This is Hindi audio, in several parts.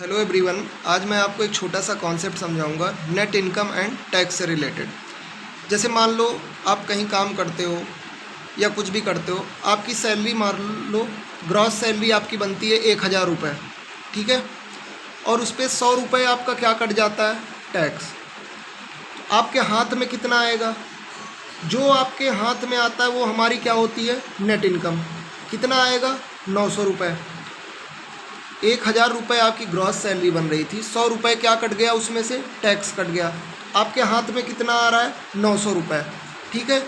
हेलो एवरीवन, आज मैं आपको एक छोटा सा कॉन्सेप्ट समझाऊंगा नेट इनकम एंड टैक्स से रिलेटेड। जैसे मान लो आप कहीं काम करते हो या कुछ भी करते हो, आपकी सैलरी मान लो ग्रॉस सैलरी आपकी बनती है 1000 रुपये, ठीक है। और उस पर 100 रुपये आपका क्या कट जाता है, टैक्स। तो आपके हाथ में कितना आएगा, जो आपके हाथ में आता है वो हमारी क्या होती है, नेट इनकम। कितना आएगा, 900 रुपये। 1000 रुपये आपकी ग्रॉस सैलरी बन रही थी, 100 रुपये क्या कट गया, उसमें से टैक्स कट गया। आपके हाथ में कितना आ रहा है, 900 रुपये, ठीक है।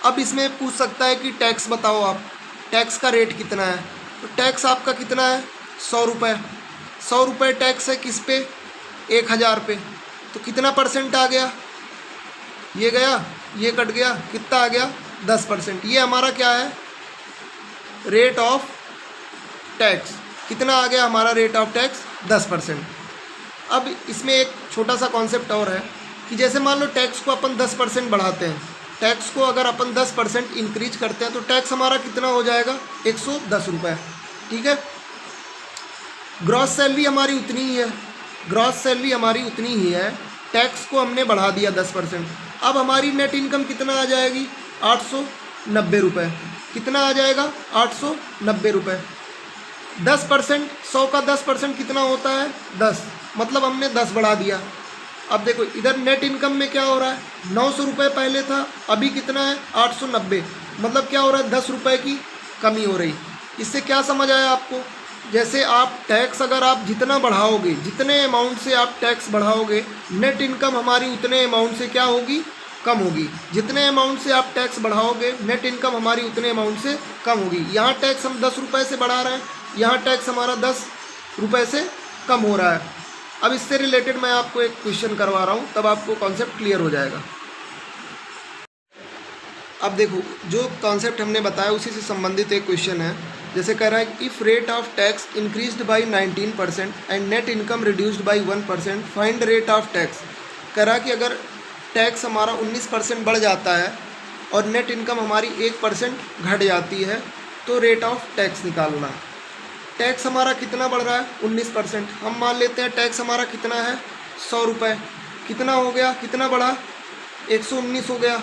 अब इसमें पूछ सकता है कि टैक्स बताओ आप, टैक्स का रेट कितना है। तो टैक्स आपका कितना है, 100 रुपये। 100 रुपये टैक्स है किस पे, 1000 पे। तो कितना परसेंट आ गया, ये गया, ये कट गया, कितना आ गया, 10%। ये हमारा क्या है, रेट ऑफ टैक्स। कितना आ गया हमारा रेट ऑफ टैक्स, 10%। अब इसमें एक छोटा सा कॉन्सेप्ट और है कि जैसे मान लो टैक्स को अपन 10% बढ़ाते हैं, टैक्स को अगर अपन 10% इंक्रीज करते हैं तो टैक्स हमारा कितना हो जाएगा, 110 रुपये, ठीक है। ग्रॉस सैलरी हमारी उतनी ही है, ग्रॉस सैलरी हमारी उतनी ही है, टैक्स को हमने बढ़ा दिया 10%। अब हमारी नेट इनकम कितना आ जाएगी, 890 रुपये। कितना आ जाएगा, 890 रुपये। 10%, 100 का 10% कितना होता है, 10, मतलब हमने 10 बढ़ा दिया। अब देखो इधर नेट इनकम में क्या हो रहा है, 900 रुपये पहले था, अभी कितना है, 890। मतलब क्या हो रहा है, 10 रुपये की कमी हो रही। इससे क्या समझ आया आपको, जैसे आप टैक्स अगर आप जितना बढ़ाओगे, जितने अमाउंट से आप टैक्स बढ़ाओगे, नेट इनकम हमारी उतने अमाउंट से क्या होगी, कम होगी। जितने अमाउंट से आप टैक्स बढ़ाओगे, नेट इनकम हमारी उतने अमाउंट से कम होगी। यहाँ टैक्स हम 10 रुपये से बढ़ा रहे हैं, यहाँ टैक्स हमारा 10 रुपये से कम हो रहा है। अब इससे रिलेटेड मैं आपको एक क्वेश्चन करवा रहा हूँ, तब आपको कॉन्सेप्ट क्लियर हो जाएगा। अब देखो जो कॉन्सेप्ट हमने बताया उसी से संबंधित एक क्वेश्चन है। जैसे कह रहा है, if rate of tax increased by 19% and net income reduced by 1%, find rate of tax. कह रहा है कि अगर टैक्स हमारा 19% बढ़ जाता है और नेट इनकम हमारी 1% घट जाती है तो रेट ऑफ टैक्स निकालना है। टैक्स हमारा कितना बढ़ रहा है, 19%। हम मान लेते हैं टैक्स हमारा कितना है, 100 रुपये। कितना हो गया, कितना बढ़ा, 119 हो गया।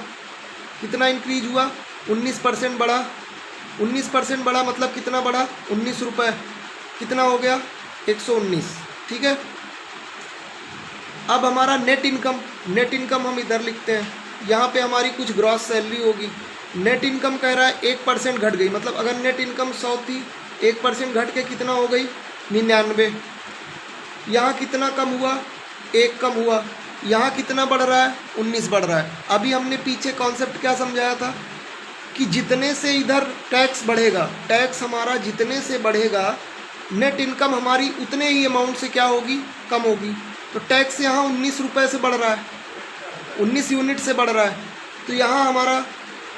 कितना इंक्रीज हुआ, 19% बढ़ा। 19% बढ़ा मतलब कितना बढ़ा, 19 रुपये। कितना हो गया, 119, ठीक है। अब हमारा नेट इनकम, नेट इनकम हम इधर लिखते हैं, यहाँ पे हमारी कुछ ग्रॉस सैलरी होगी। नेट इनकम कह रहा है 1% घट गई, मतलब अगर नेट इनकम 100 थी, 1% घट के कितना हो गई, 99। यहाँ कितना कम हुआ, 1 कम हुआ। यहाँ कितना बढ़ रहा है, 19 बढ़ रहा है। अभी हमने पीछे कॉन्सेप्ट क्या समझाया था कि जितने से इधर टैक्स बढ़ेगा, टैक्स हमारा जितने से बढ़ेगा, नेट इनकम हमारी उतने ही अमाउंट से क्या होगी, कम होगी। तो टैक्स यहाँ 19 रुपये से बढ़ रहा है, 19 यूनिट से बढ़ रहा है, तो यहाँ हमारा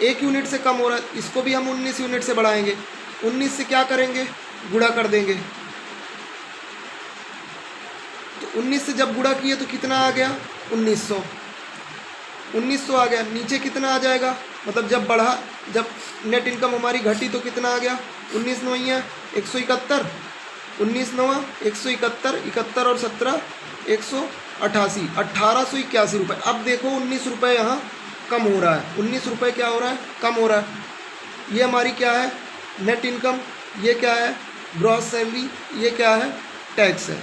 1 यूनिट से कम हो रहा है। इसको भी हम 19 यूनिट से बढ़ाएंगे। 19 से क्या करेंगे, गुणा कर देंगे। तो 19 से जब गुणा किए तो कितना आ गया, 1900। 1900 आ गया। नीचे कितना आ जाएगा, मतलब जब बढ़ा, जब नेट इनकम हमारी घटी तो कितना आ गया, 19 नौइयाँ 171, 19 नौवा 171, 71 और 17 188, 1881 रुपये। अब देखो 19 रुपये यहाँ कम हो रहा है, 19 रुपये क्या हो रहा है, कम हो रहा है। ये हमारी क्या है, नेट इनकम। ये क्या है, ग्रॉस सैलरी। ये क्या है, टैक्स है।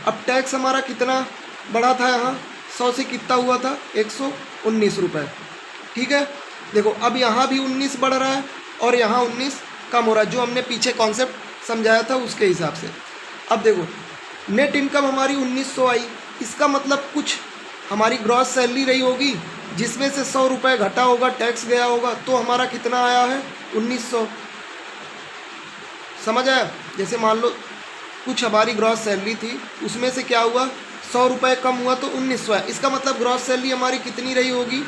अब टैक्स हमारा कितना बढ़ा था, यहाँ 100 से कितना हुआ था, 119 रुपये, ठीक है। देखो अब यहाँ भी 19 बढ़ रहा है और यहाँ 19 कम हो रहा है, जो हमने पीछे कॉन्सेप्ट समझाया था उसके हिसाब से। अब देखो नेट इनकम हमारी 1900 आई, इसका मतलब कुछ हमारी ग्रॉस सैलरी रही होगी जिसमें से 100 रुपये घटा होगा, टैक्स गया होगा, तो हमारा कितना आया है, 1900। समझ आया। जैसे मान लो कुछ हमारी ग्रॉस सैलरी थी, उसमें से क्या हुआ, 100 रुपये कम हुआ तो 1900 है। इसका मतलब ग्रॉस सैलरी हमारी कितनी रही होगी,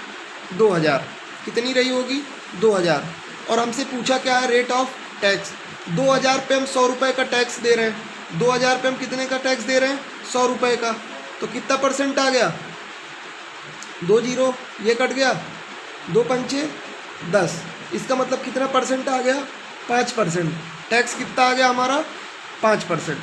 2000। कितनी रही होगी, 2000। और हमसे पूछा क्या है, रेट ऑफ टैक्स। 2000 पे हम 100 रुपये का टैक्स दे रहे हैं। 2000 पे हम कितने का टैक्स दे रहे हैं, 100 रुपये का। तो कितना परसेंट आ गया, 2 जीरो, ये कट गया, 2 पंचे 10। इसका मतलब कितना परसेंट आ गया, 5%। टैक्स कितना आ गया हमारा, 5%।